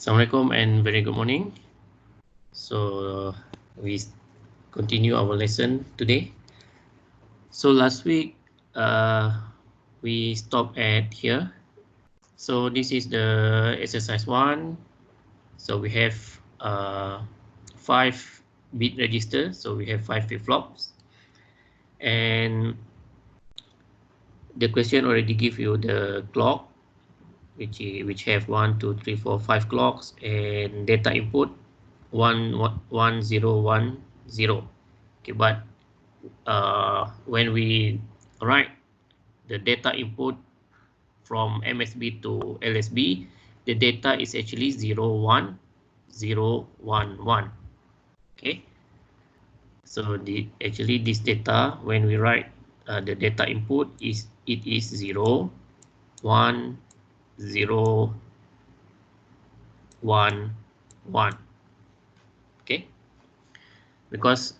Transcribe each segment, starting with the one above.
Assalamualaikum and very good morning. So we continue our lesson today. So last week we stopped at here. So this is the exercise 1. So we have 5 bit register. So we have 5 flip-flops. And the question already give you the clock, which have 1, 2, 3, 4, 5 clocks, and data input 11010. Okay, but when we write the data input from MSB to LSB, the data is actually 01011. Okay, so actually this data, when we write the data input, is 0 1 0 1 1. Okay, because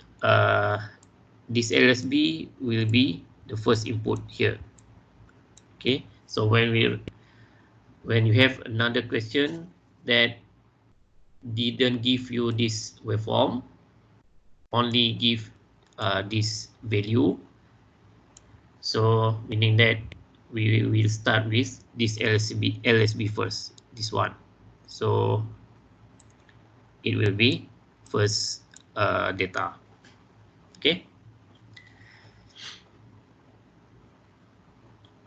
this LSB will be the first input here. Okay, so when you have another question that didn't give you this waveform, only give this value, so meaning that we will start with this LSB first, this one. So it will be first data. Okay.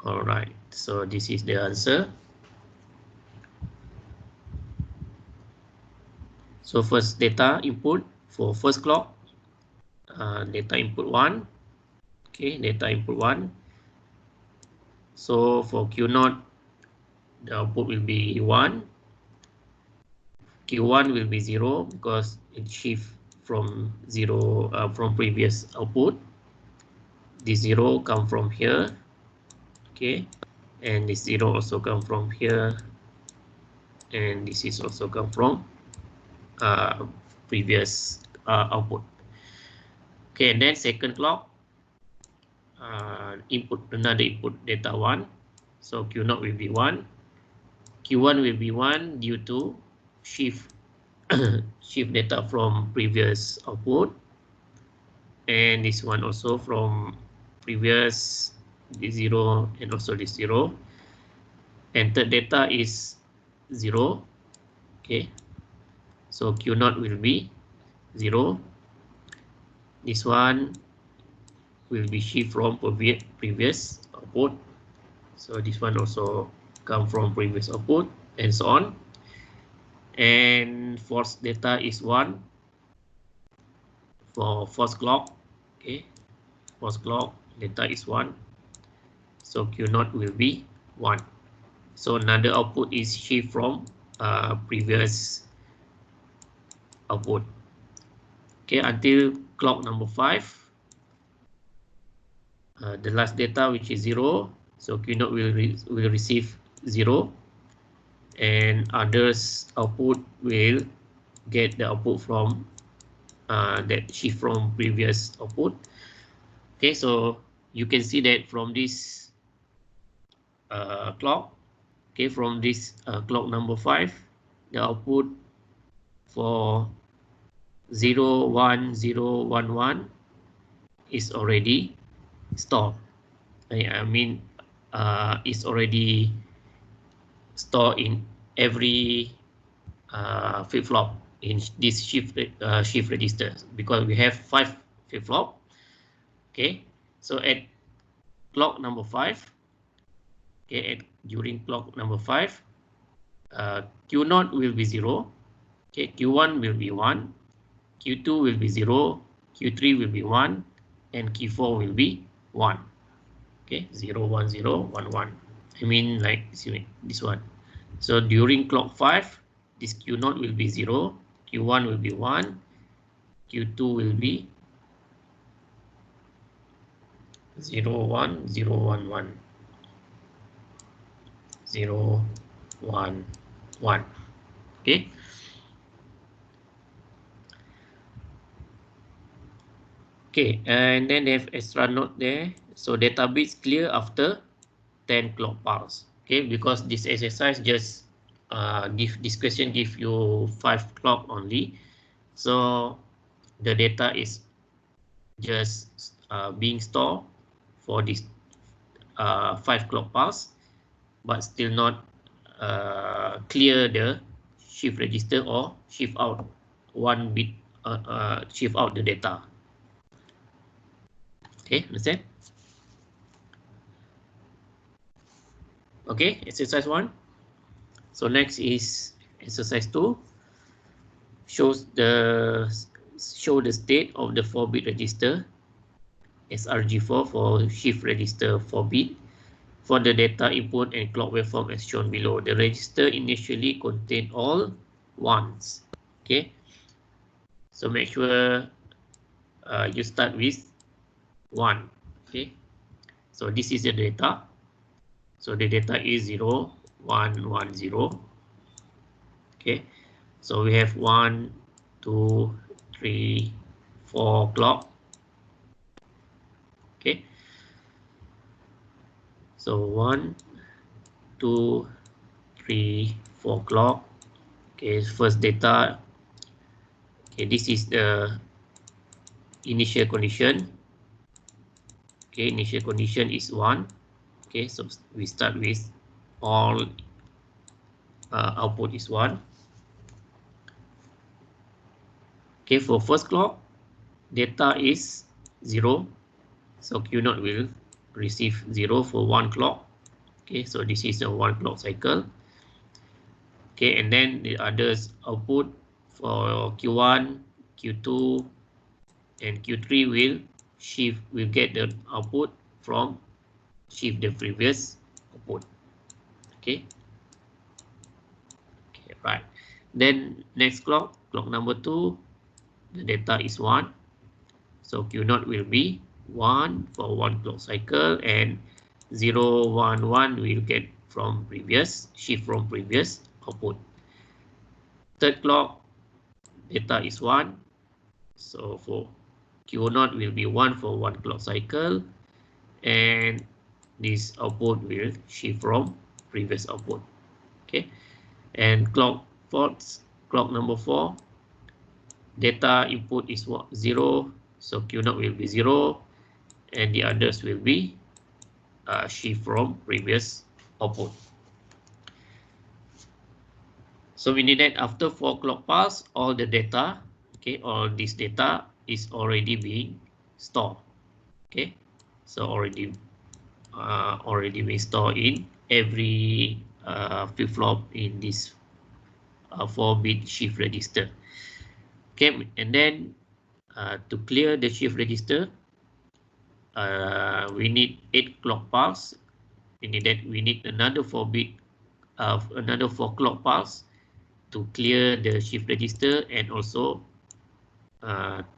All right. So this is the answer. So first data input for first clock, data input 1. Okay, data input 1. So for Q0, the output will be 1. Q1 will be 0 because it shift from 0 from previous output. This 0 come from here. Okay, and this 0 also come from here, and this is also come from previous output. Okay, and then second clock, another input data 1. So Q0 will be 1. Q1 will be 1 due to shift data from previous output, and this one also from previous, this 0 and also this 0. And third data is 0. Okay, so Q0 will be 0. This one will be shift from previous output, so this one also come from previous output, and so on. And fourth data is 1 for first clock. Okay, first clock data is 1, so Q0 will be 1. So another output is shift from previous output. Okay, until clock number 5, the last data, which is 0, so Q0 will receive 0, and others output will get the output from that shift from previous output. Okay, so you can see that from this clock, okay, from this clock number 5, the output for 01011 is already stored. I mean, it's already stored in every flip-flop in this shift register, because we have 5 flip-flop. Okay, so at clock number 5, okay, during clock number 5, Q0 will be 0. Okay, Q1 will be 1, Q2 will be 0, Q3 will be 1, and Q4 will be 1. Okay, 0 1 0 1 1. I mean, like this one. So during clock 5, this Q0 will be 0, Q1 will be 1, Q2 will be 0 1 0 1 1 0 1 1. Okay. Okay, and then they have extra note there. So data bits clear after 10 clock pulse. Okay, because this exercise just this question give you 5 clock only, so the data is just being stored for this 5 clock pulse, but still not clear the shift register or shift out one bit, shift out the data. Okay, understand? Okay, exercise 1. So next is exercise 2. Show the state of the 4-bit register SRG4 for shift register 4-bit for the data input and clock waveform as shown below. The register initially contain all ones. Okay, so make sure you start with 1. Okay, so this is the data. So the data is 0, 1, 1, 0. Okay, so we have 1, 2, 3, 4 clock. Okay, so 1, 2, 3, 4 clock. Okay, first data. Okay, this is the initial condition. Okay, initial condition is 1. Okay, so we start with all output is 1. Okay, for first clock, data is 0. So Q0 will receive 0 for 1 clock. Okay, so this is a 1 clock cycle. Okay, and then the others output for Q1, Q2, and Q3 will get the output from shift the previous output. Okay. Okay, right. Then next clock number 2, the data is 1. So Q0 will be 1 for 1 clock cycle, and 0, 1, 1 will get from previous, shift from previous output. Third clock, data is 1. So for Q0 will be 1 for 1 clock cycle, and this output will shift from previous output. Okay, and clock number 4, data input is 0, so Q0 will be 0, and the others will be shift from previous output. So we need that after 4 clock pulse, all the data, okay, all this data is already being stored. Okay, so already being stored in every flip-flop in this 4-bit shift register. Okay, and then to clear the shift register, we need 8 clock pulse. We need another 4-bit, another 4 clock pulse to clear the shift register, and also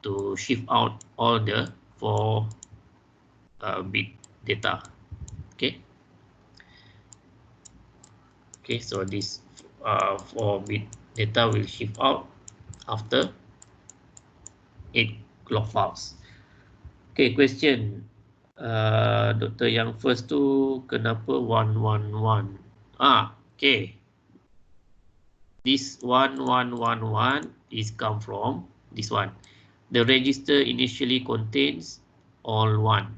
to shift out all the 4-bit data. Okay. Okay, so this 4-bit data will shift out after 8 clock pulse. Okay, question. Doktor, yang first tu kenapa 111? Okay. This 1111 is come from this one. The register initially contains all 1.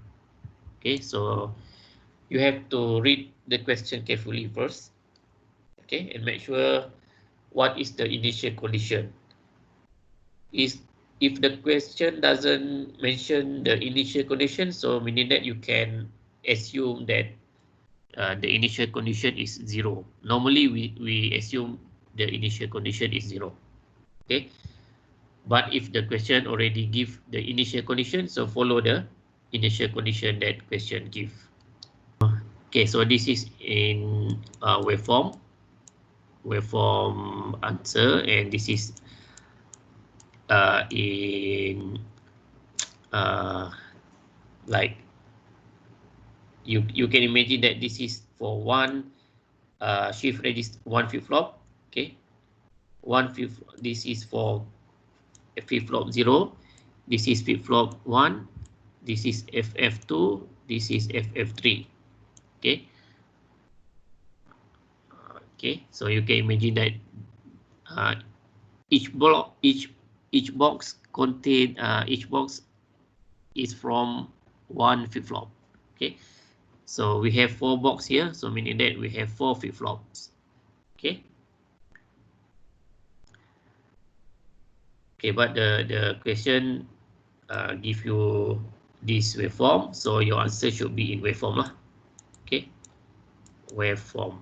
Okay, so you have to read the question carefully first. Okay, and make sure what is the initial condition. If the question doesn't mention the initial condition, so meaning that you can assume that the initial condition is 0. Normally we assume the initial condition is 0. Okay, but if the question already give the initial condition, so follow the initial condition that question give. Okay, so this is in waveform answer, and this is in like you can imagine that this is for one shift register, one flip-flop. Okay, this is for flip-flop 0, this is flip-flop 1, this is FF2, this is FF3. Okay, Okay, so you can imagine that each box contain each box is from one flip-flop. Okay, so we have 4 boxes here, so meaning that we have 4 flip-flops. Okay. Okay, but the question give you this waveform, so your answer should be in waveform lah. Okay, waveform.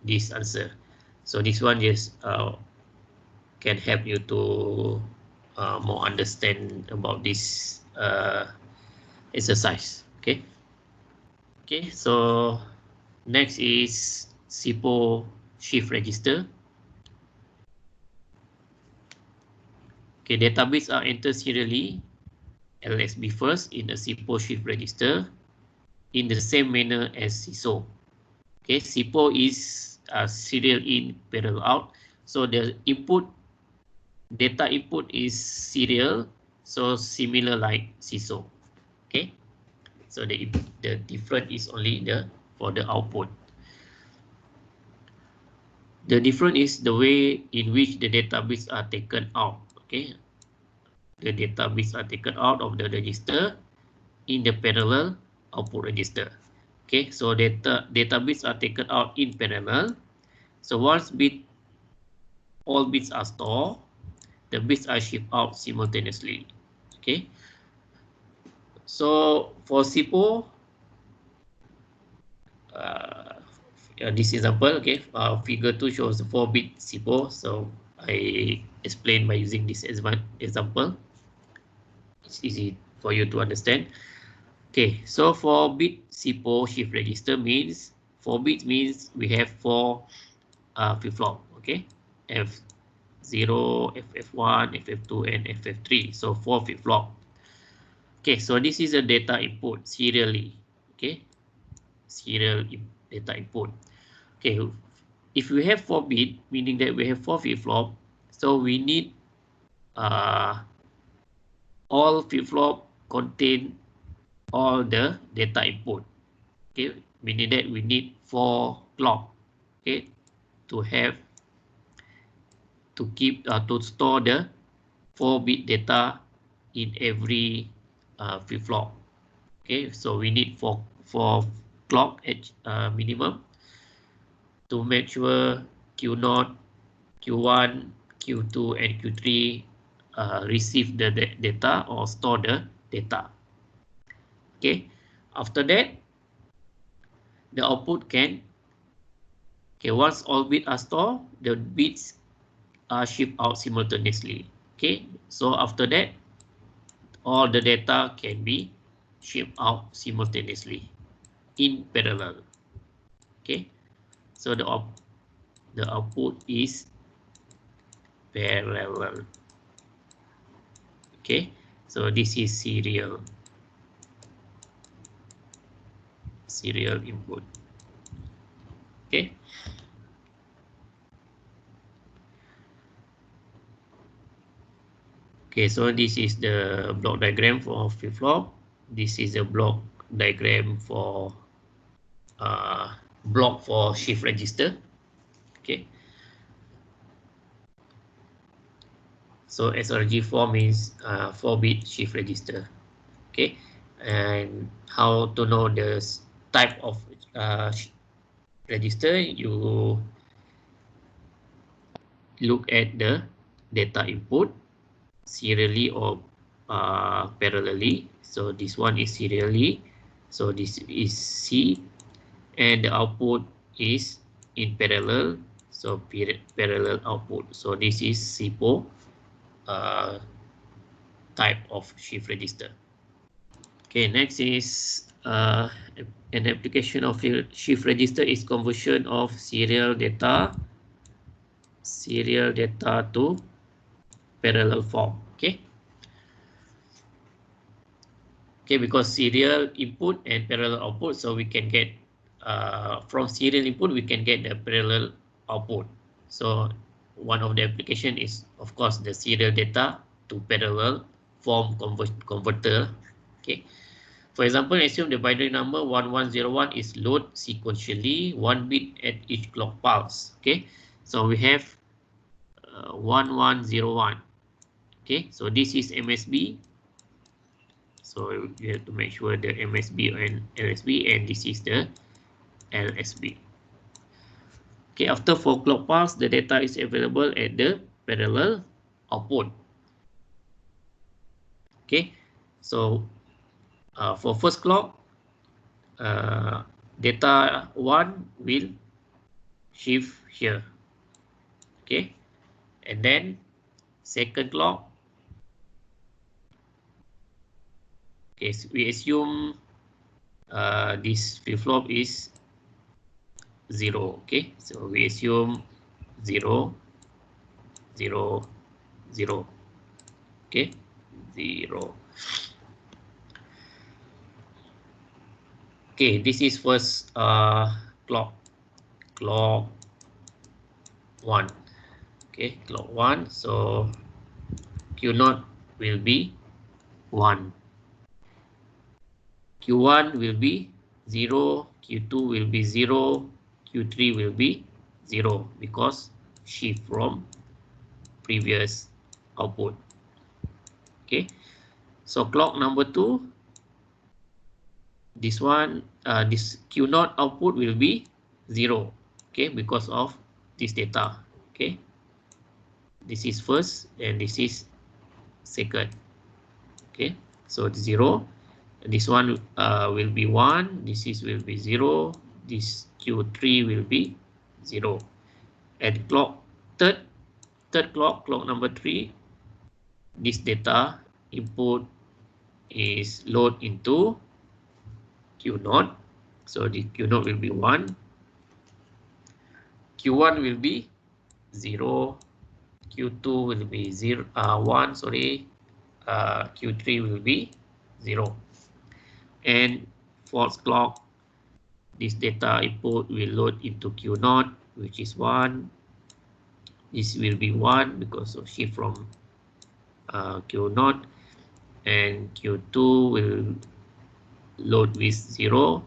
This answer. So this one just can help you to more understand about this exercise. Okay. Okay. So next is SIPO shift register. Okay, database are entered serially, LXB first in the SIPO shift register in the same manner as SISO. Okay, SIPO is serial in, parallel out. So the input, data input is serial, so similar like SISO. Okay, so the difference is only for the output. The difference is the way in which the data bits are taken out. Okay, the data bits are taken out of the register in the parallel output register. Okay, so data bits are taken out in parallel. So once all bits are stored, the bits are shipped out simultaneously. Okay, so for SIPO, this example, okay, figure 2 shows the 4-bit SIPO. So I explain by using this example. It's easy for you to understand. Okay, so 4-bit SIPO shift register means 4 bits means we have 4 flip-flop. Okay, F0, FF1, FF2, and FF3. So 4 flip-flop. Okay, so this is a data input serially. Okay, serial data input. Okay, if we have 4 bit, meaning that we have 4 flip-flop, so we need all flip-flop contain all the data input. Okay, meaning that we need 4 clock. Okay, to store the 4-bit data in every flip-flop. Okay, so we need 4 clock at minimum to make sure Q0, Q1, Q2, and Q3 receive the data or store the data. Okay, after that, the output can, okay, once all bits are stored, the bits are shipped out simultaneously. Okay, so after that, all the data can be shipped out simultaneously in parallel. Okay, so the output is parallel. Okay, so this is serial input. Okay. Okay, so this is the block diagram for flip-flop. This is a block diagram for block for shift register. Okay. So SRG4 means 4-bit shift register. Okay, and how to know the type of register? You look at the data input serially or parallelly. So this one is serially, so this is C, and the output is in parallel, so parallel output. So this is SIPO type of shift register. Okay, next is an application of shift register is conversion of serial data to parallel form. Okay. Okay, because serial input and parallel output, so we can get from serial input we can get the parallel output. So one of the application is of course the serial data to parallel form converter. Okay, For example, assume the binary number 1101 is loaded sequentially, 1 bit at each clock pulse. Okay, so we have 1101. Okay, so this is MSB. So you have to make sure the MSB and LSB, and this is the LSB. Okay, after 4 clock pulse, the data is available at the parallel output. Okay, so for first clock, data 1 will shift here. Okay, and then second clock, okay, so we assume this flip-flop is 0. Okay, so we assume 0, 0, 0. Okay, 0. Okay, this is first clock 1. Okay, clock 1. So Q0 will be 1. Q1 will be 0. Q2 will be 0. Q3 will be 0 because shift from previous output. Okay, so clock number 2, this one, this Q0 output will be 0. Okay, because of this data. Okay, this is first and this is second. Okay, so 0. This one will be 1. This is will be 0. This Q3 will be 0. At clock third clock number 3, this data input is load into Q0. So the Q0 will be 1. Q1 will be 0. Q2 will be 0, 1, sorry. Q3 will be 0. And fourth clock, this data input will load into Q0, which is 1. This will be 1 because of shift from Q0. And Q2 will load with 0.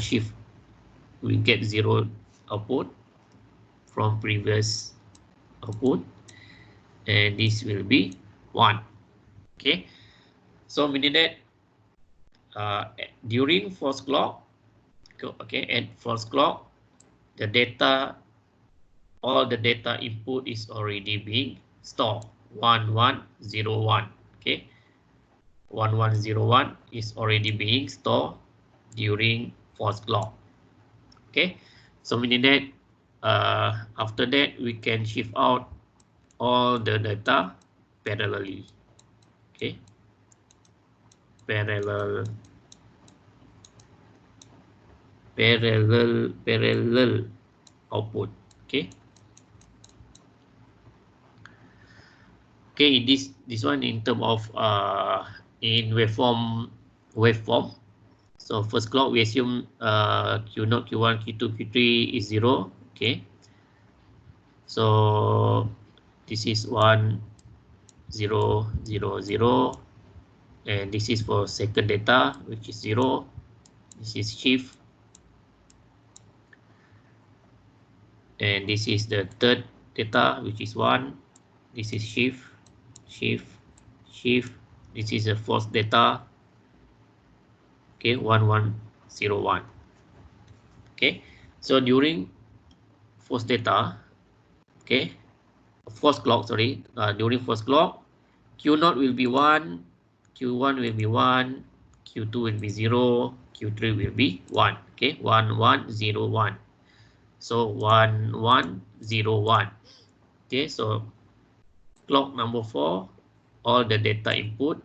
Shift will get 0 output from previous output. And this will be 1. Okay, so meaning that during fourth clock, okay, at fourth clock, the data, all the data input is already being stored. 1101. Okay, 1101 is already being stored during fourth clock. Okay, so meaning that after that we can shift out all the data parallelly. Okay, parallel output. Okay, okay, this one in term of in waveform. So first clock we assume Q0, Q1, Q2, Q3 is 0. Okay, so this is 1, 0, 0, 0, and this is for second data, which is 0. This is shift, and this is the third data, which is 1. This is shift, shift, shift. This is the fourth data. Okay, 1101. Okay, so during fourth data, okay, fourth clock, sorry, during fourth clock, Q0 will be 1, Q1 will be 1, Q2 will be 0, Q3 will be 1. Okay, 1101. So 1101. Okay, so clock number 4, all the data input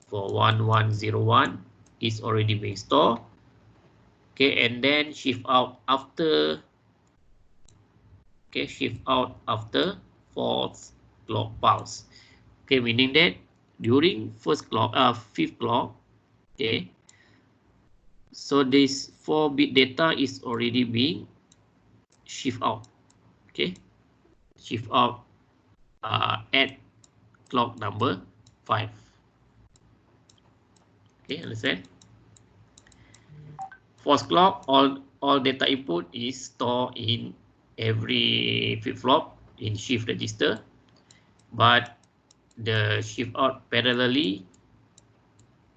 for 1101 is already being stored. Okay, and then shift out after. Okay, shift out after fourth clock pulse. Okay, meaning that during first clock, fifth clock. Okay, so this 4-bit data is already being shift out. Okay, shift out at clock number 5. Okay, understand? First clock, all data input is stored in every flip-flop in shift register, but the shift out parallelly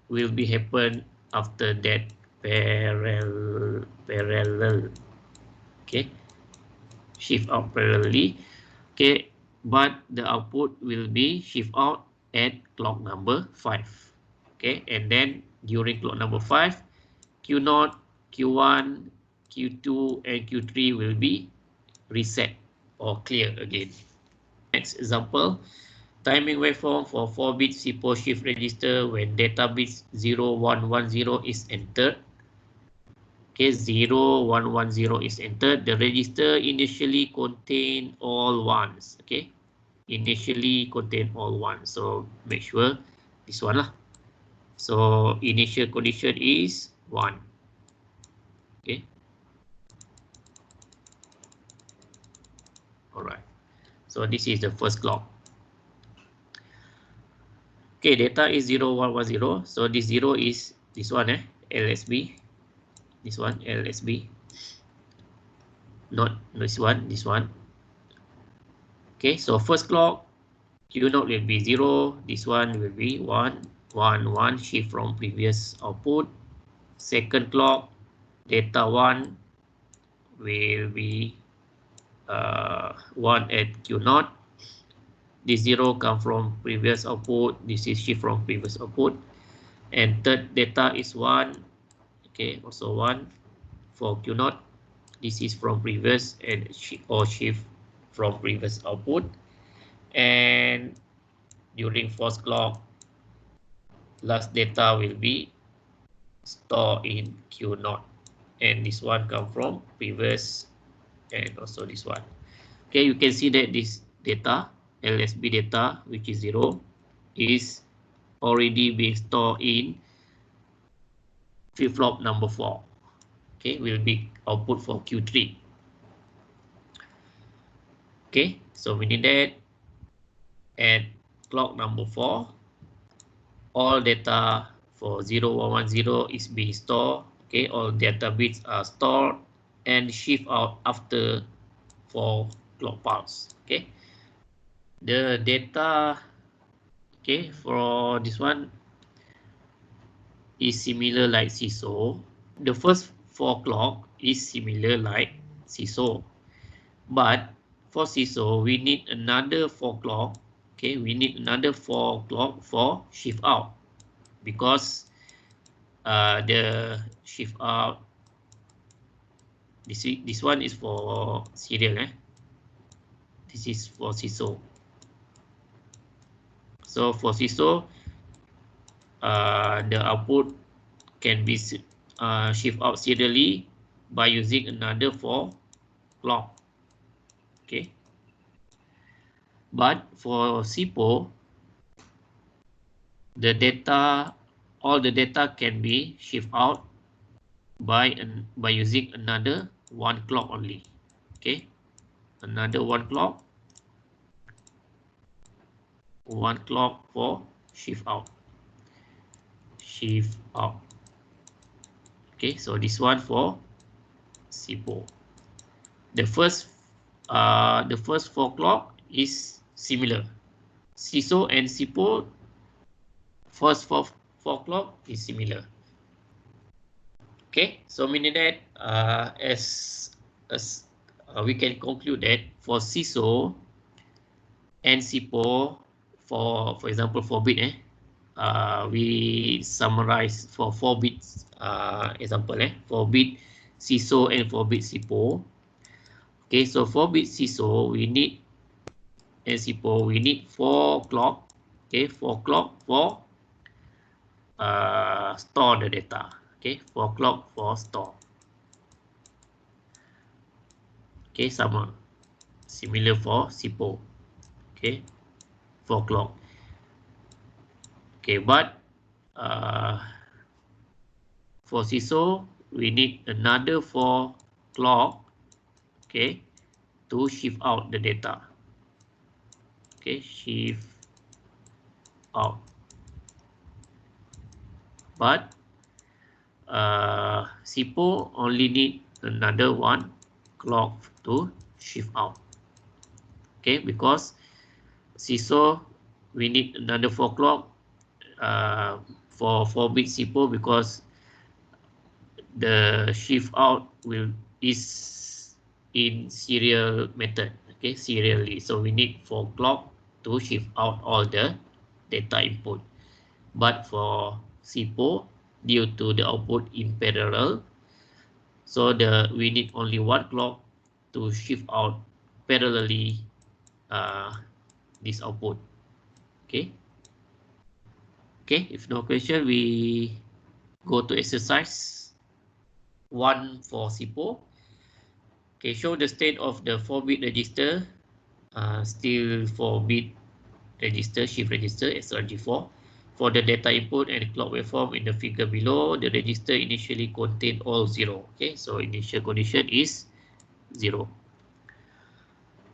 will be happen after that parallel. Okay, shift out parallelly. Okay, but the output will be shift out at clock number 5. Okay, and then during clock number 5, Q0, Q1, Q2, and Q3 will be reset or clear again. Next example, timing waveform for 4-bit SIPO shift register when data bits 0110 is entered. Okay, 0110 is entered. The register initially contain all ones. Okay, initially contain all ones. So make sure this one lah. So initial condition is 1. Okay. Alright. So this is the first clock. Okay, data is 0110. So this 0 is this one, LSB. This one, LSB. Not this one, this one. Okay, so first clock, Q0 will be 0. This one will be 1, 1, 1, shift from previous output. Second clock, data 1 will be 1 at Q0. This 0 come from previous output. This is shift from previous output. And third data is 1. Okay, also 1 for Q0. This is from previous and shift from previous output. And during fourth clock, last data will be stored in Q0. And this one come from previous and also this one. Okay, you can see that this data, LSB data, which is 0, is already being stored in flip-flop number 4. Okay, will be output for Q3. Okay, so we need that at clock number 4, all data for 0110 is being stored. Okay, all data bits are stored and shift out after 4 clock pulse. Okay, the data, okay, for this one is similar like CISO. The first 4 clock is similar like CISO, but for CISO we need another 4 clock. Okay, we need another 4 clock for shift out, because the shift out, this one is for serial, this is for CISO. So for CISO, the output can be shift out serially by using another 4 clock. Okay, but for SIPO, the data, all the data can be shift out by using another 1 clock only. Okay, another 1 clock, 1 clock for shift out. Shift out. Okay, so this one for SIPO. The first 4 clock is similar. CISO and SIPO, first 4 clock is similar. Okay, so meaning that as we can conclude that for CISO and SIPO, for example 4 bit, we summarize for 4 bits example, 4 bit CISO and 4 bit SIPO. Okay, so 4 bit CISO we need, and SIPO we need 4 clock. Okay, 4 clock for store the data. Okay, 4 clock for store. Okay, sama, similar for SIPO. Okay, 4 clock. Okay, but for CISO we need another 4 clock. Okay, to shift out the data. Okay, shift out. But SIPO only need another one clock to shift out. Okay, because CISO we need another 4 clock for 4-bit SIPO, because the shift out is in serial method. Okay, serially. So we need 4 clock to shift out all the data input. But for SIPO, due to the output in parallel, so we need only 1 clock to shift out parallelly this output. Okay. Okay, if no question, we go to exercise 1 for SIPO. Okay, show the state of the 4-bit register, still 4-bit register, shift register, SRG4. For the data input and clock waveform in the figure below, the register initially contain all 0. Okay, so initial condition is 0.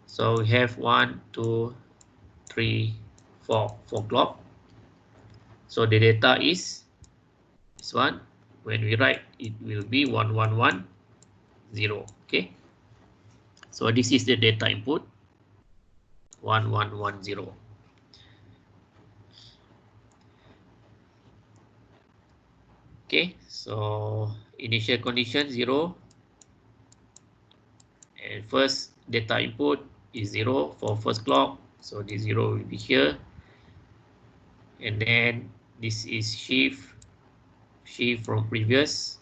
So we have 1, 2, 3, 4 clock. So the data is this one. When we write, it will be 1110. Okay. So this is the data input 1110. Okay. So initial condition 0. And first data input is 0 for first clock. So this 0 will be here. And then this is shift from previous.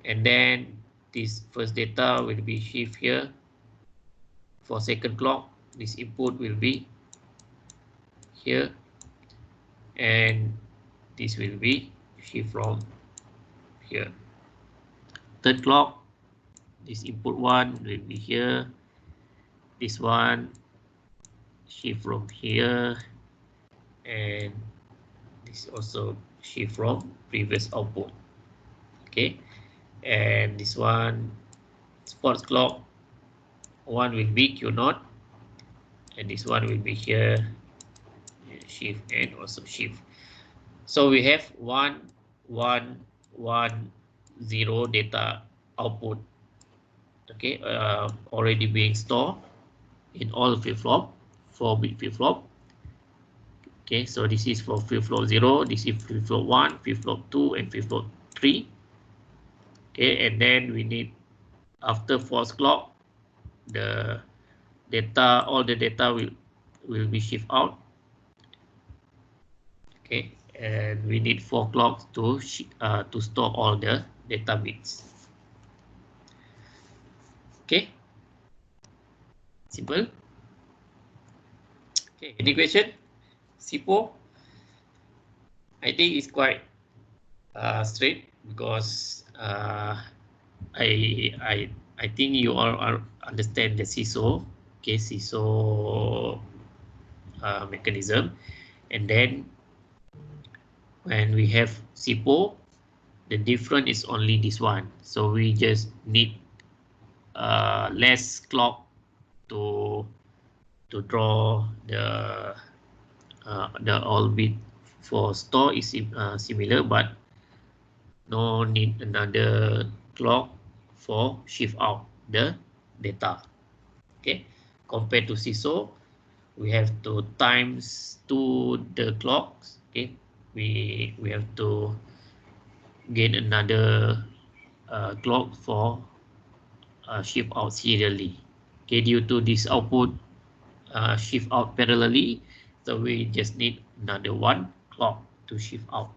And then this first data will be shift here. For second clock, this input will be here. And this will be shift from here. Third clock, this input 1 will be here. This one shift from here. And this also shift from previous output. Okay. And this one, fourth clock, 1 will be Q0. And this one will be here. Shift and also shift. So we have 1, 1, 1, 0 data output. Okay, already being stored in all flip-flop, 4-bit flip-flop. Okay, so this is for flip-flop 0, this is flip-flop 1, flip-flop 2, and flip-flop 3. Okay, and then we need, after 4th clock, the data, all the data will be shift out. Okay, and we need 4 clocks to store all the data bits. Okay, simple. Okay, any question? SIPO, I think it's quite straight, because I think you all understand the CISO. Okay, CISO mechanism, and then when we have SIPO, the difference is only this one. So we just need less clock to draw the all bit. For store is similar, but no need another clock for shift out the data. Okay, compared to CISO, we have to times 2 the clocks. Okay, we have to gain another clock for shift out serially. Okay, due to this output shift out parallelly, so we just need another 1 clock to shift out.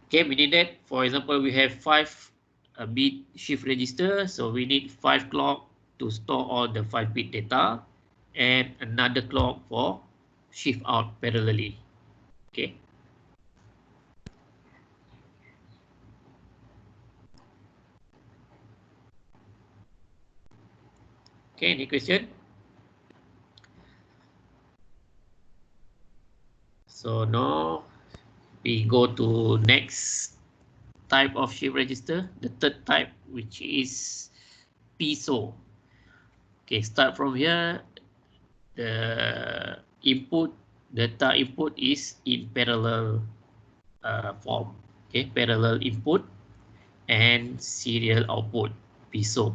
Okay, we need that. For example, we have 5-bit shift register, so we need 5 clock to store all the 5-bit data, and another clock for shift out parallelly. Okay. Okay, any question? So now we go to next type of shift register, the third type, which is PISO. Okay, start from here. The input, data input is in parallel. form. Okay, parallel input and serial output, PISO.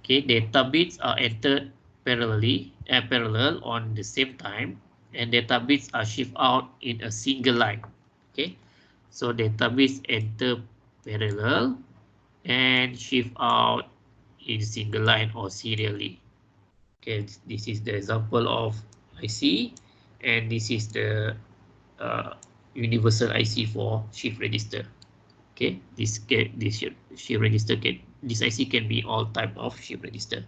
Okay, data bits are entered parallel on the same time, and data bits are shift out in a single line. Okay, so data bits enter parallel and shift out in single line or serially. Okay, this is the example of IC, and this is the universal IC for shift register. Okay, this shift register this IC can be all type of shift register.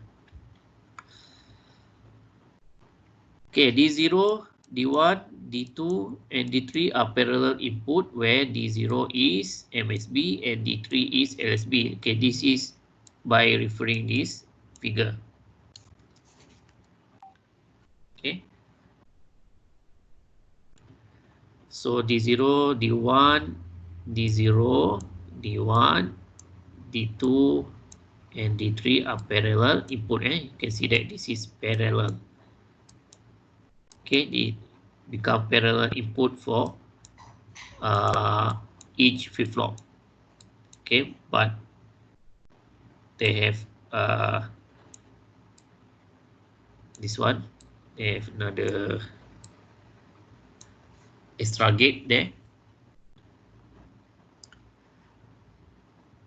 Okay, D0, D1, D2, and D3 are parallel input where D0 is MSB and D3 is LSB. Okay, this is by referring this figure. Okay. So D0, D1, D0, D1, D2, and D3 are parallel input. You can see that this is parallel. Okay, it become parallel input for each flip-flop. Okay, but they have this one. They have another extra gate there.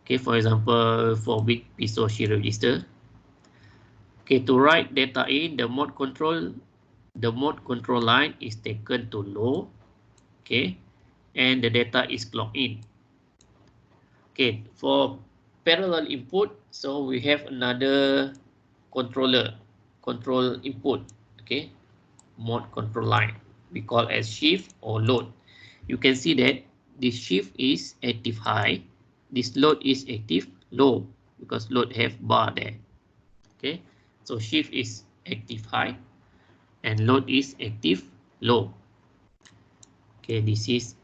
Okay, for example, for big PISO shift register. Okay, to write data in, the mode control line is taken to low. Okay, and the data is clocked in. Okay, for parallel input, so we have another control input. Okay, mode control line we call as shift or load. You can see that this shift is active high, this load is active low because load have bar there. Okay, so shift is active high and load is active low. Okay, this is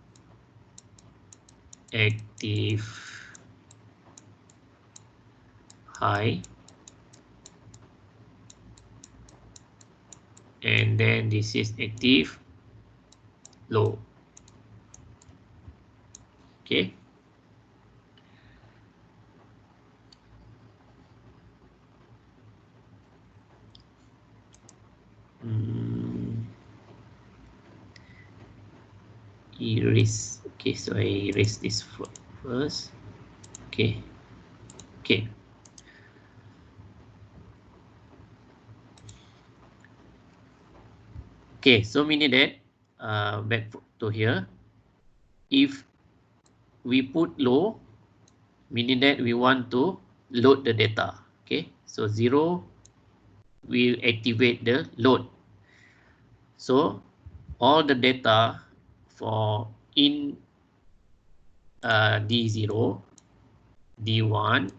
active high, and then this is active low. Okay. Erase. Okay, so I erase this first. Okay. Okay. Okay, so meaning that back to here, if we put low, meaning that we want to load the data. Okay, so 0 will activate the load. So all the data for in D0, D1,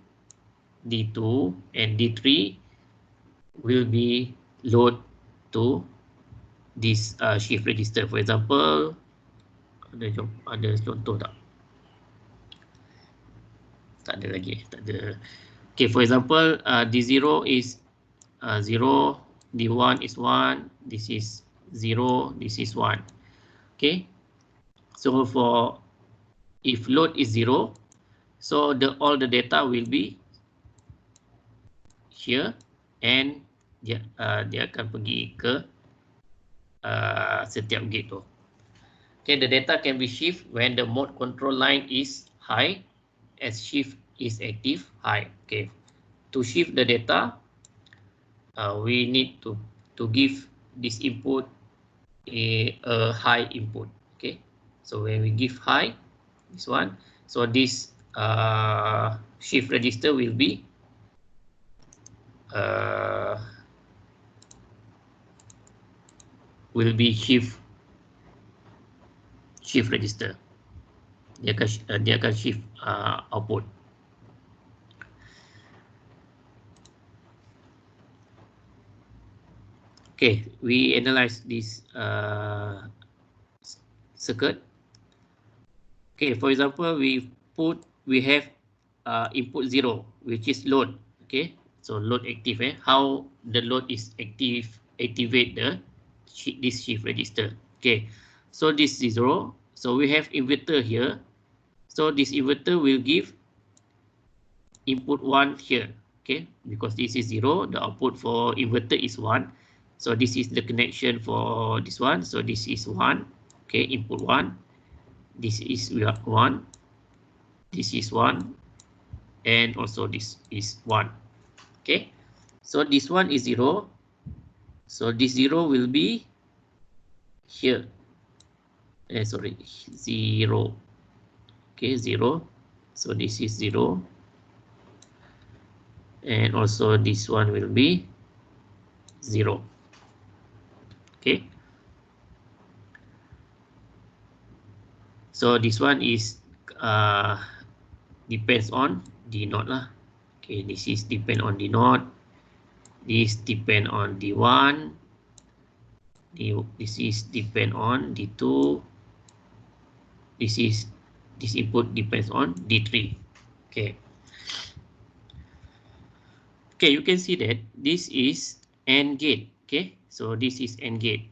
D2, and D3 will be load to this shift register. For example, ada contoh tak? Tak ada lagi, tak ada. Okay, for example, D0 is 0, D1 is 1, this is 0, this is 1. Okay, so for if load is 0, so all the data will be here, and dia akan pergi ke setiap gate tu. Okay, the data can be shift when the mode control line is high, as shift is active high. Okay, to shift the data, we need to give this input a high input. Okay, so when we give high, this one, so this shift register will be shift register. Dia akan shift output. Okay, we analyze this circuit. Okay, for example, we have input 0, which is load. Okay, so load active. How the load is activate this shift register. Okay, so this is 0. So we have inverter here. So this inverter will give input 1 here. Okay, because this is 0, the output for inverter is 1. So this is the connection for this one. So this is 1. Okay, input 1. This is 1. This is 1. And also this is 1. Okay, so this one is 0. So this 0 will be here. Sorry, 0. Okay, 0. So this is 0. And also this one will be 0. Okay. So this one is depends on D0 lah. Okay, this is depend on D0. This depend on D1. This is depend on D2. This input depends on D3. Okay. Okay, you can see that this is AND gate. Okay, so this is AND gate.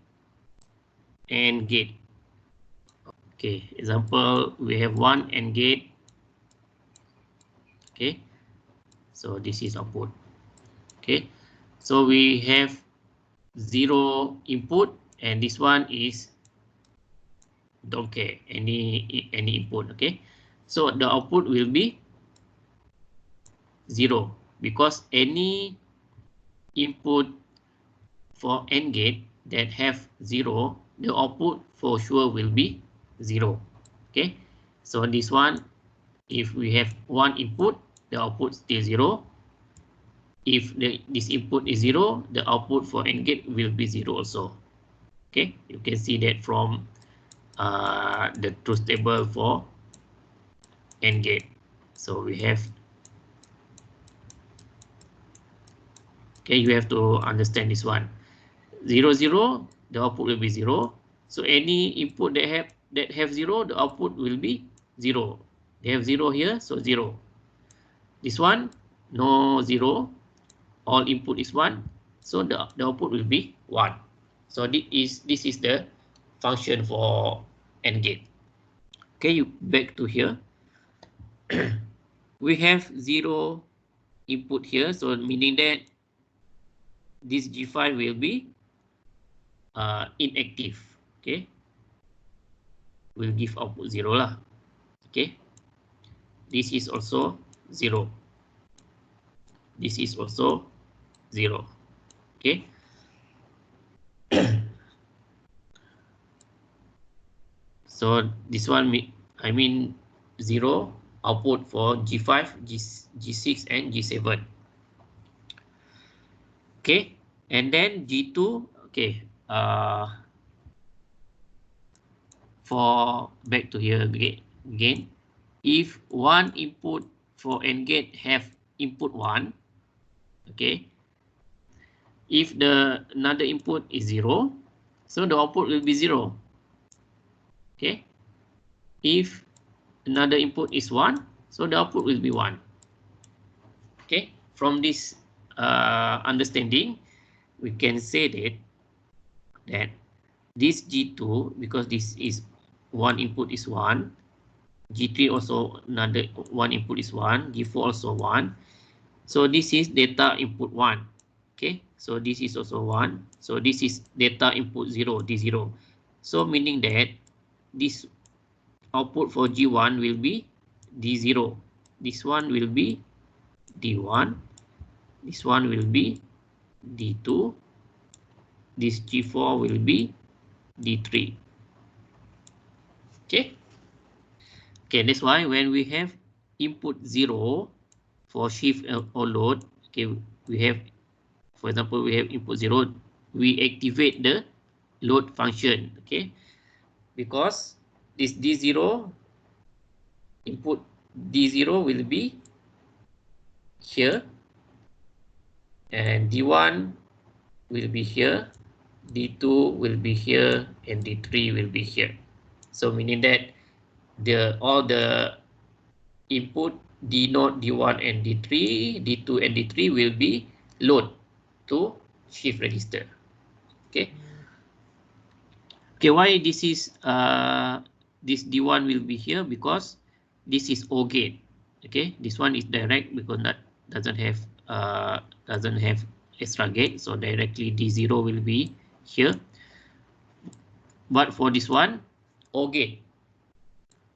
AND gate. Okay, example, we have one AND gate. Okay, so this is output. Okay, so we have 0 input, and this one is don't care any input. Okay, so the output will be 0 because any input for AND gate that have 0, the output for sure will be 0. Okay, so this one, if we have one input, the output still 0. If this input is 0, the output for AND gate will be 0 also. Okay, you can see that from the truth table for AND gate. So we have, okay, you have to understand this one. 0, 0, the output will be 0. So any input that have 0, the output will be 0. They have 0 here, so 0. This one, no 0. All input is 1. So the output will be 1. So this is the function for AND gate. Okay, you back to here. We have 0 input here, so meaning that this G5 will be inactive. Okay, will give output 0 lah. Okay, this is also 0. This is also 0. Okay. So this one, I mean 0 output for G5, G6 and G7. Okay, and then G2. Okay, for back to here again, if one input for AND gate have input 1, okay, if the another input is 0, so the output will be 0. Okay, if another input is 1, so the output will be 1. Okay, from this understanding, we can say that this G2, because this is one input is 1, G3 also another one input is 1, G4 also 1. So this is data input 1. Okay, so this is also 1. So this is data input 0, D0. So meaning that this output for G1 will be D0. This one will be D1. This one will be D2. This G4 will be D3. Okay. Okay, that's why when we have input 0 for shift or load, okay, we have, for example, we have input 0, we activate the load function. Okay, because this D0 input D0 will be here, and D1 will be here, D2 will be here, and D3 will be here. So meaning that all the input D0, D1, and D3, D2, and D3 will be load to shift register. Okay. Okay, why this is this D1 will be here because this is OR gate. Okay, this one is direct because that doesn't have extra gate, so directly D0 will be here. But for this one, OR gate.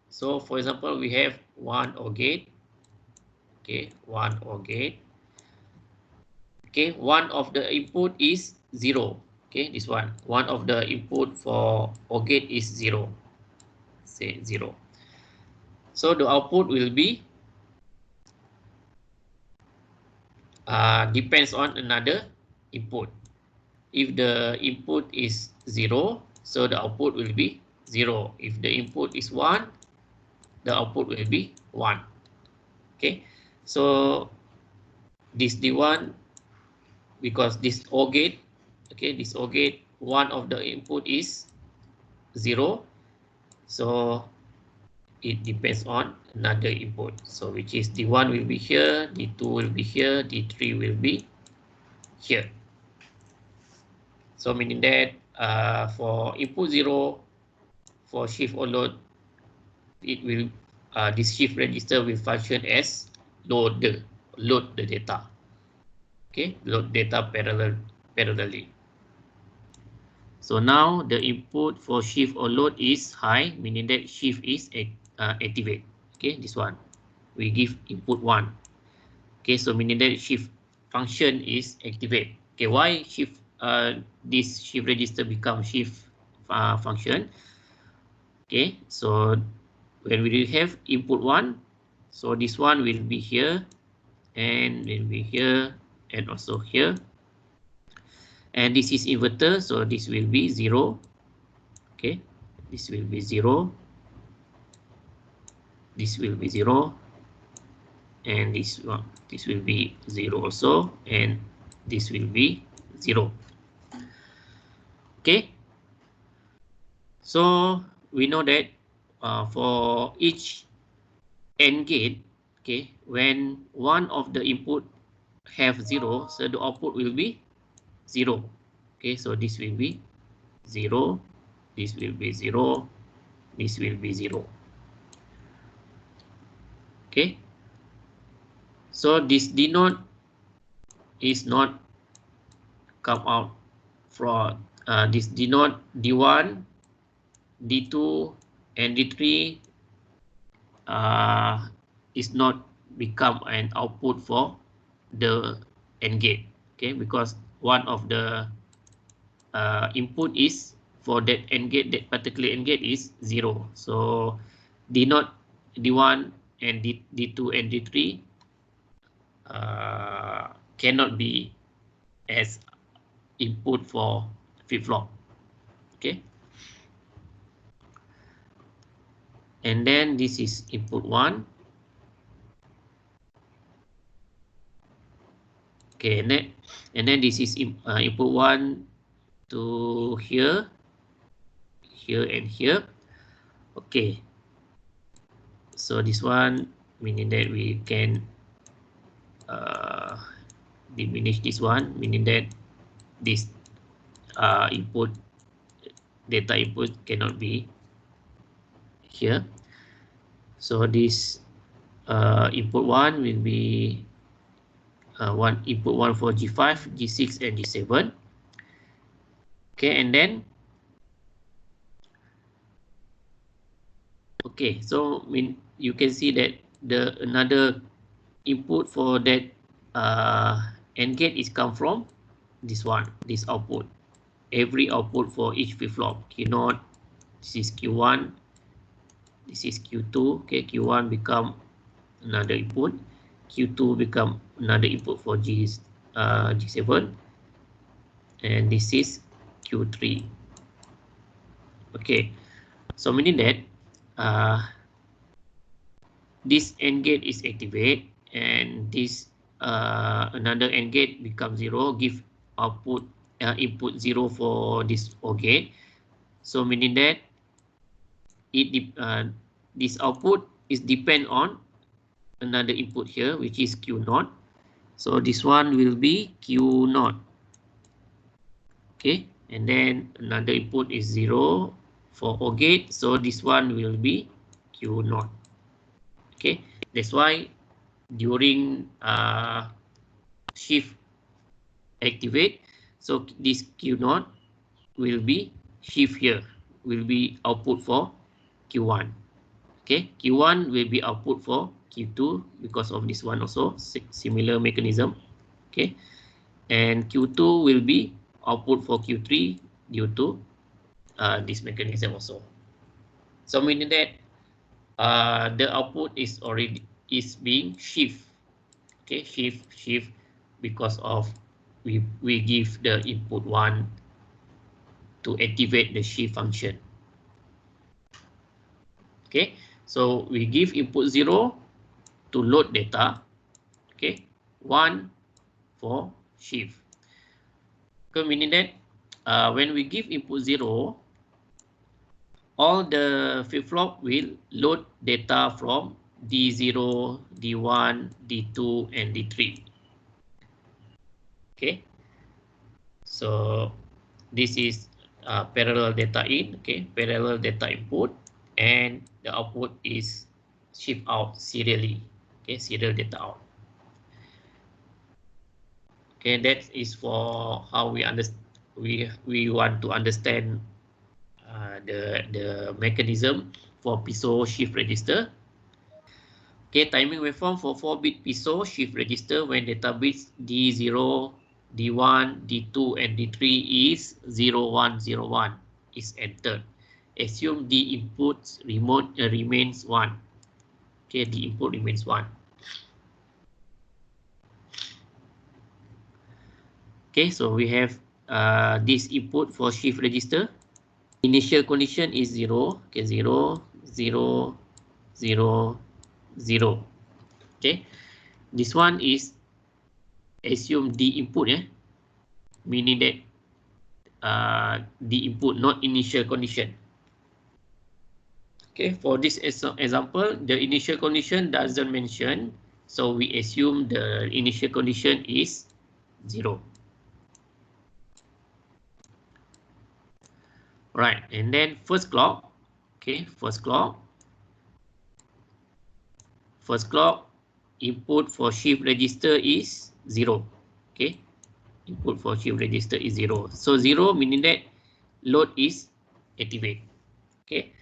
So for example, we have one OR gate. Okay, one OR gate. Okay, one of the input is 0. Okay, this one of the input for OR gate is 0. Say 0. So the output will be depends on another input. If the input is 0, so the output will be 0. If the input is 1, the output will be 1. Okay, so this D1, because this OR gate, okay, this OR gate, one of the input is 0, so it depends on another input. So which is D1 will be here, D2 will be here, D3 will be here. So meaning that for input 0, for shift or load, it will this shift register will function as load the data. Okay, load data parallelly. So now the input for shift or load is high, meaning that shift is activate. Okay, this one we give input 1. Okay, so meaning that shift function is activate. Okay, why shift this shift register become shift function? Okay, so when we have input 1, so this one will be here and will be here and also here. And this is inverter, so this will be 0. Okay, this will be 0. This will be 0. And this will be 0 also, and this will be 0. Okay, so we know that for each AND gate, okay, when one of the input have 0, so the output will be 0. Okay, so this will be 0, this will be 0, this will be 0. Okay, so this D0 is not come out from this D0, D1, D2, and D3 is not become an output for the AND gate. Okay, because one of the input is for that AND gate, that particular AND gate is 0. So D0, D1, and D2 and D3 cannot be as input for flip-flop. Okay, and then this is input 1. Okay, and then this is input 1 to here, and here. Okay, so this one meaning that we can diminish this one, meaning that this input, data input cannot be here. So this input 1 will be input 1 for G5, G6, and G7. Okay, and then okay, so you can see that the another input for that AND gate is come from this one, this output. Every output for each flip-flop, Q0, this is Q1, this is Q2. Okay, Q1 become another input, Q2 become another input for G7, and this is Q3. Okay, so meaning that this AND gate is activate, and this another AND gate becomes 0, give output input 0 for this OR gate. So meaning that this output is depend on another input here, which is Q0. So this one will be Q0. Okay, and then another input is 0 for OR gate, so this one will be Q0. Okay, that's why during shift activate, so this Q0 will be shift here, will be output for Q1. Okay, Q1 will be output for Q2 because of this one also, similar mechanism. Okay, and Q2 will be output for Q3 due to this mechanism also. So meaning that the output is being shift. Okay, shift because of we give the input 1 to activate the shift function. Okay, so we give input 0 to load data. Okay, 1 for shift. Okay, meaning that when we give input 0, all the flip-flop will load data from D0, D1, D2, and D3. Okay, so this is parallel data in, okay, parallel data input, and the output is shift out serially. Okay, serial data out. Okay, that is for how we understand. We want to understand the mechanism for piezo shift register. Okay, timing waveform for 4-bit piezo shift register when data bits D0, D1, D2, and D3 is 0101 is entered. Assume the input remains 1. Okay, the input remains 1. Okay, so we have this input for shift register. Initial condition is 0. Okay, 0, 0, 0, 0. Okay, this one is assume the input, meaning that the input, not initial condition. Okay, for this example, the initial condition doesn't mention, so we assume the initial condition is 0. Right, and then first clock. Okay, first clock input for shift register is 0. Okay, input for shift register is 0. So 0 meaning that load is activate. Okay,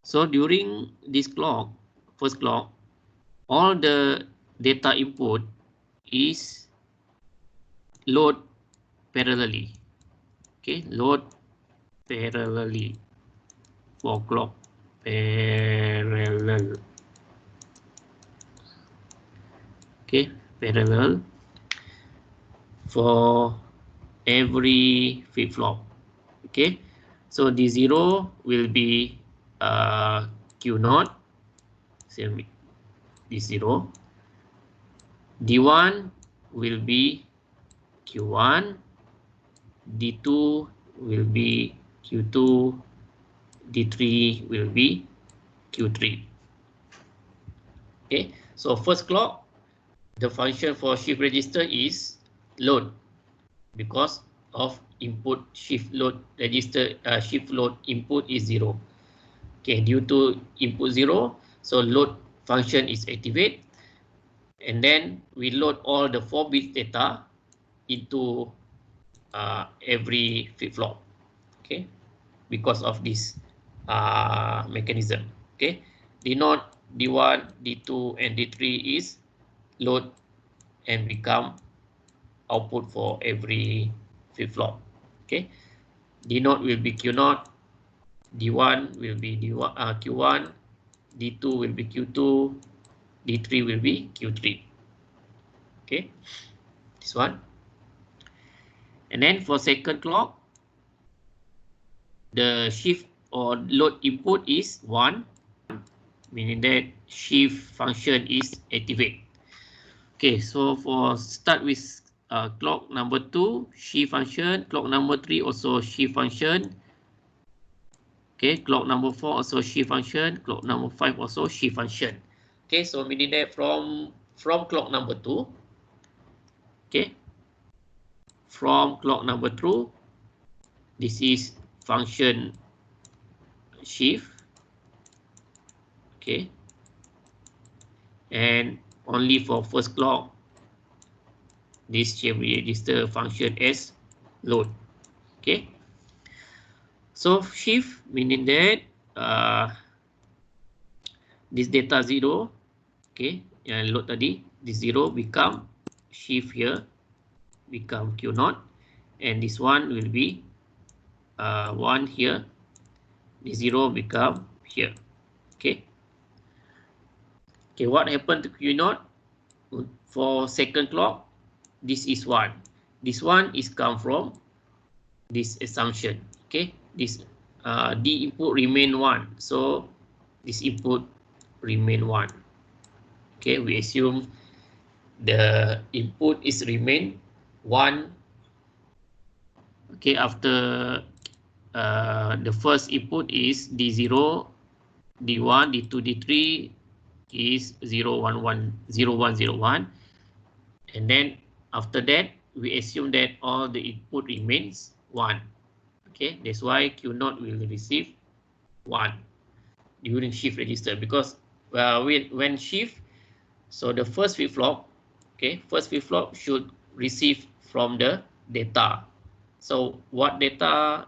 so during this clock, first clock, all the data input is load parallelly. Okay, load parallelly for clock parallel. Okay, parallel for every flip-flop. Okay, so D0 will be Q0, same D0. D1 will be Q1, D2 will be Q2, D3 will be Q3. Okay, so first clock, the function for shift register is load because of input shift load register, shift load input is 0. Okay, due to input 0, so load function is activate, and then we load all the 4-bit data into every flip-flop. Okay, because of this mechanism. Okay, D0, D1, D2, and D3 is load and become output for every flip-flop. Okay, D0 will be Q0, D1 will be Q1, D2 will be Q2, D3 will be Q3. Okay, this one. And then for second clock, the shift or load input is 1, meaning that shift function is activate. Okay, so for start with clock number 2, shift function, clock number 3 also shift function. Okay, clock number 4 also shift function, clock number 5 also shift function. Okay, so meaning that from clock number 2, okay, from clock number 2, this is function shift, okay, and only for first clock this shift register function as load. Okay, so shift meaning that this data 0, okay, yang load tadi, this 0 become shift here, become Q0, and this one will be 1 here, this 0 become here. Okay, okay, what happened to Q0 for second clock? This is 1. This one is come from this assumption. Okay, this D input remain 1, so this input remain 1. Okay, we assume the input is remain 1. Okay, after the first input is D0, D1, D2, D3 is 0, 1, 1, 0, 1, 0, 1. And then after that, we assume that all the input remains 1. Okay, that's why Q0 will receive 1 during shift register, because when shift, so the first flip-flop, okay, first flip-flop should receive from the data. So what data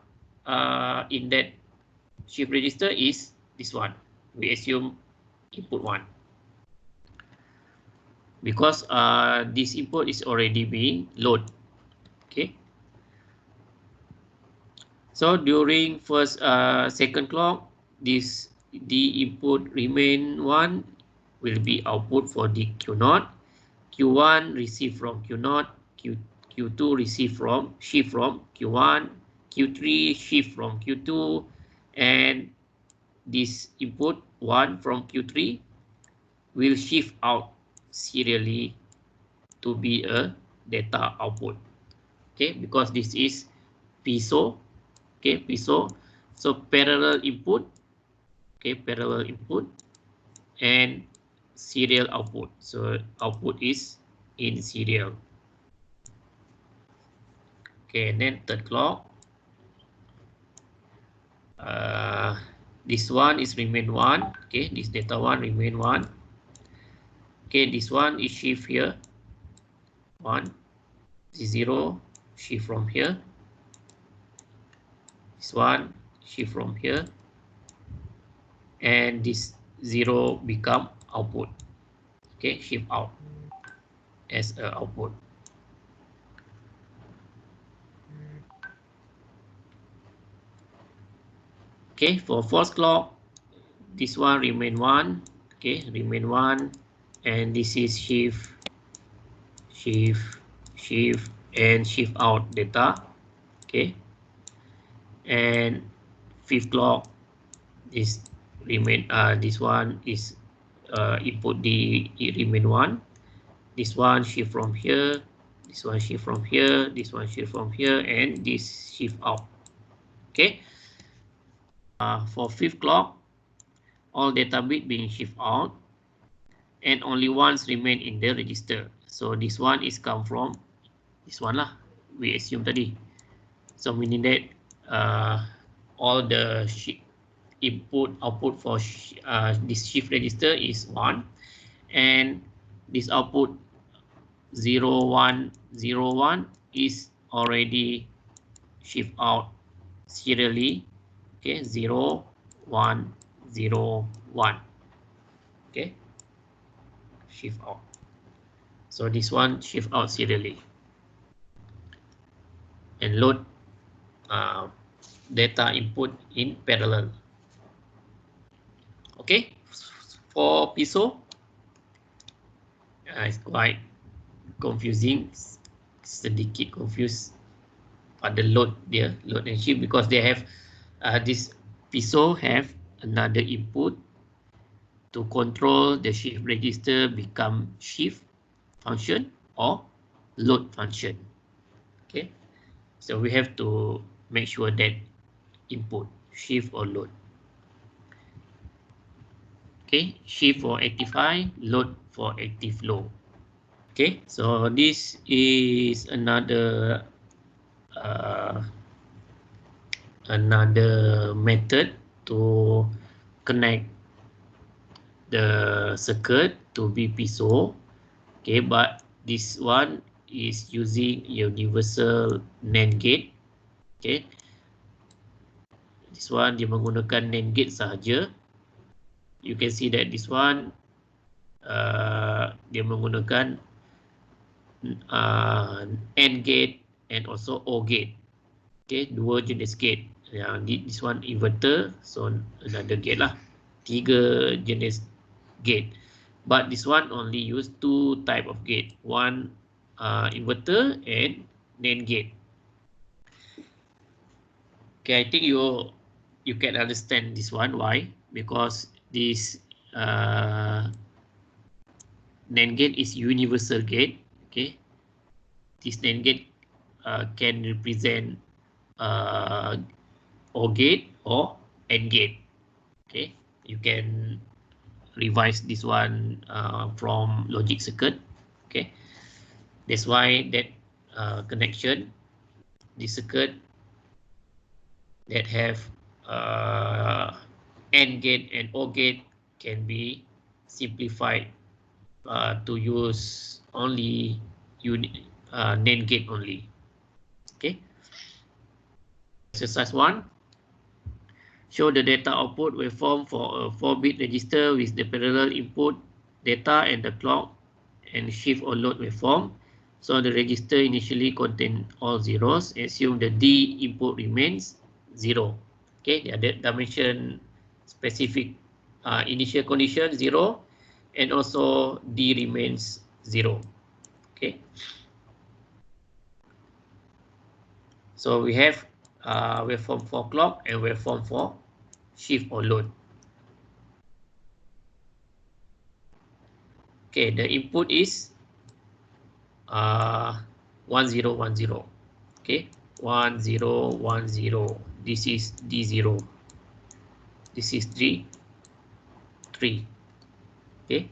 in that shift register is this one. We assume input 1. Because this input is already being loaded. Okay. So during first second clock, this D input remain 1 will be output for the Q0. Q1 receive from Q0, Q2 receive from shift from Q1, Q3 shift from Q2, and this input 1 from Q3 will shift out serially to be a data output. Okay, because this is PISO. Okay, PISO. So parallel input. Okay, parallel input and serial output. So output is in serial. Okay, and then third clock. This one is remain 1. Okay, this data 1 remain 1. Okay, this one is shift here. 1. This 0 shift from here. This one shift from here. And this 0 become output. Okay, shift out as a output. Okay, for fourth clock, this one remain 1. Okay, remain 1, and this is shift, and shift out data. Okay, and fifth clock, this remain this one is input D, it remain 1. This one shift from here, this one shift from here, this one shift from here, and this shift out. Okay. For fifth clock, all data bit being shift out, and only ones remain in the register. So this one is come from this one lah. We assume tadi. So meaning that all the input output for this shift register is 1, and this output 0, 1, 0, 1 is already shift out serially. Okay, 0, 1, 0, 1. Okay, shift out. So this one shift out serially and load data input in parallel. Okay, for PISO, it's quite confusing, sedikit confused pada load dia, load and shift, because they have this PISO have another input to control the shift register become shift function or load function. Okay, so we have to make sure that input shift or load. Okay, shift for active high, load for active low. Okay, so this is another method to connect the circuit to be piezo. Okay, but this one is using universal NAND gate. Okay, this one dia menggunakan NAND gate sahaja. You can see that this one dia menggunakan AND gate and also OR gate. Okay, dua jenis gate. Yang this one inverter, so another gate lah. 3 jenis gate. But this one only use 2 type of gate. One inverter and NAND gate. Okay, I think you can understand this one. Why? Because this NAND gate is universal gate. Okay, this NAND gate can represent OR gate or AND gate. Okay, you can revise this one from logic circuit. Okay, that's why that connection, the circuit that have AND gate and OR gate can be simplified to use only NAND gate only. Okay. Exercise 1. Show the data output waveform for a 4-bit register with the parallel input data and the clock and shift or load waveform. So the register initially contain all zeros. Assume the D input remains 0. Okay, the dimension specific initial condition 0 and also D remains 0. Okay. So we have waveform for clock and waveform for shift or load. Okay, the input is 1010. Okay, 1010. This is D0. This is 3. Okay.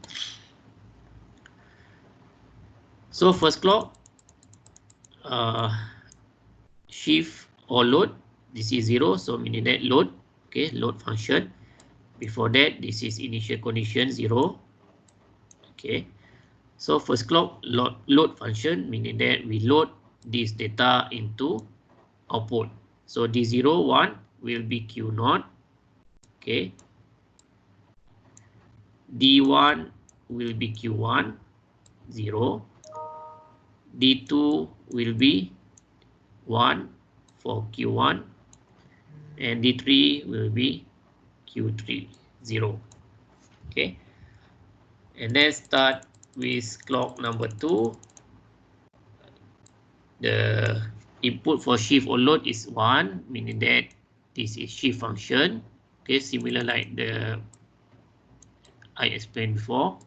So first clock, shift or load. This is 0, so meaning that load. Okay, load function. Before that, this is initial condition 0. Okay. So first clock load function, meaning that we load this data into output. So D0 1 will be Q0. Okay. D1 will be Q1 0. D2 will be 1 for Q1 and D3 will be Q3 0. Okay. And then start with clock number 2. The input for shift or load is 1, meaning that this is shift function. Okay, similar like the I explained before.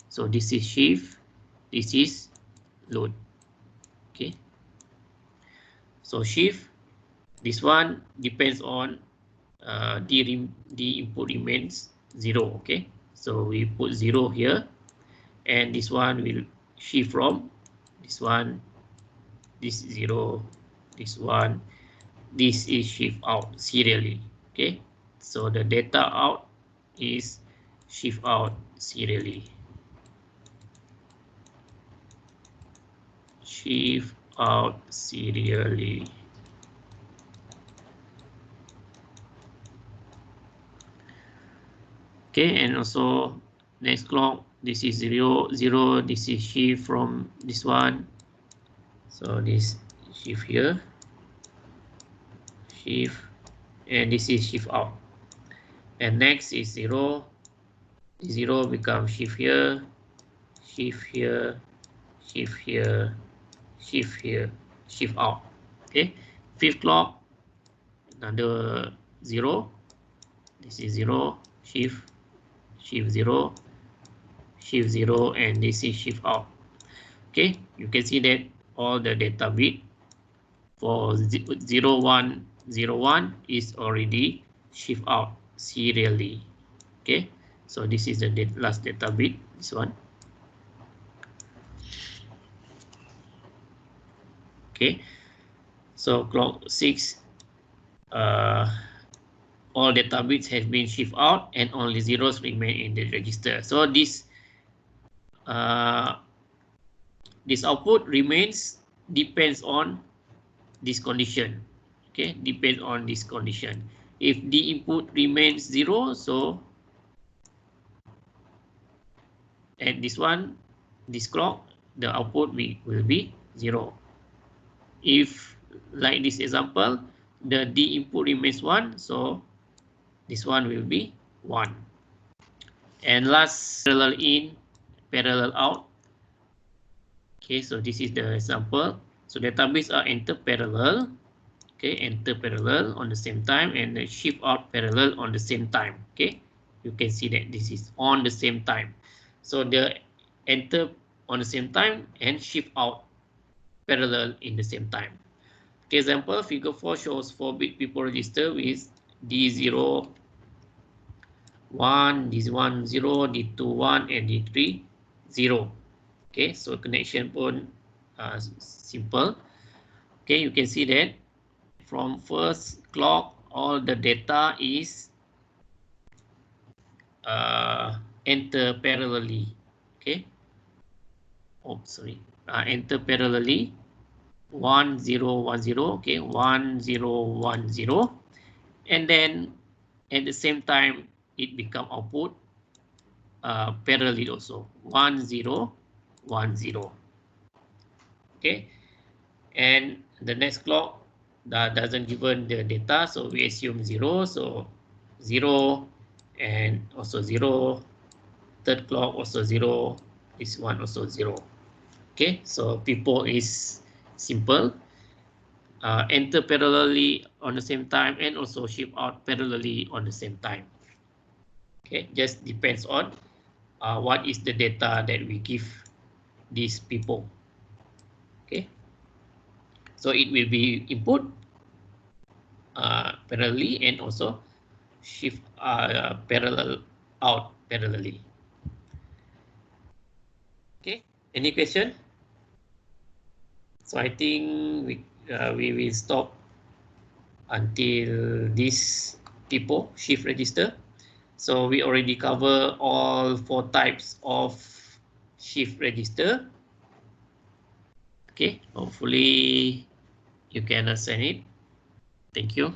So this is shift, this is load. Okay. So shift, this one depends on the input remains 0. Okay. So we put 0 here, and this one will shift from this one, this 0, this one, this is shift out serially. Okay, so the data out is shift out serially. Shift out serially. Okay, and also next clock, this is 0, 0, this is shift from this one. So this shift here, shift, and this is shift out. And next is 0, 0 becomes shift here, shift here, shift here, shift here, shift out. Okay, fifth clock, another 0, this is 0, shift, shift 0, shift 0, and this is shift out. Okay, you can see that all the data bit for 0101 is already shift out serially. Okay, so this is the last data bit, this one. Okay, so clock 6, all data bits have been shift out and only zeros remain in the register. So this output remains depends on this condition. Okay, depends on this condition. If the input remains 0, so at this clock, the output will be 0. If, like this example, the D input remains 1, so this one will be 1. And last, parallel in, parallel out. Okay, so this is the example. So database are enter parallel. Okay, enter parallel on the same time and the shift out parallel on the same time. Okay, you can see that this is on the same time. So the enter on the same time and shift out parallel in the same time. Okay, example, figure 4 shows 4-bit people register with D0, 1, D1, 0, D2, 1, and D3, 0. Okay, so connection pun simple. Okay, you can see that from first clock, all the data is enter parallelly. Okay. Oh, sorry. Enter parallelly. 1 0 1 0. Okay, 1 0 1 0, and then at the same time it become output parallelly also 1 0 1 0. Okay, and the next clock that doesn't given the data, so we assume 0, so 0 and also 0. Third clock also 0. This one also 0. Okay, so people is simple. Enter parallelly on the same time and also shift out parallelly on the same time. Okay, just depends on what is the data that we give these people. Okay, so it will be input parallelly and also shift parallel out parallelly. Okay, any question? So I think we will stop until this people shift register. So we already cover all 4 types of shift register. Okay, hopefully you can understand it. Thank you.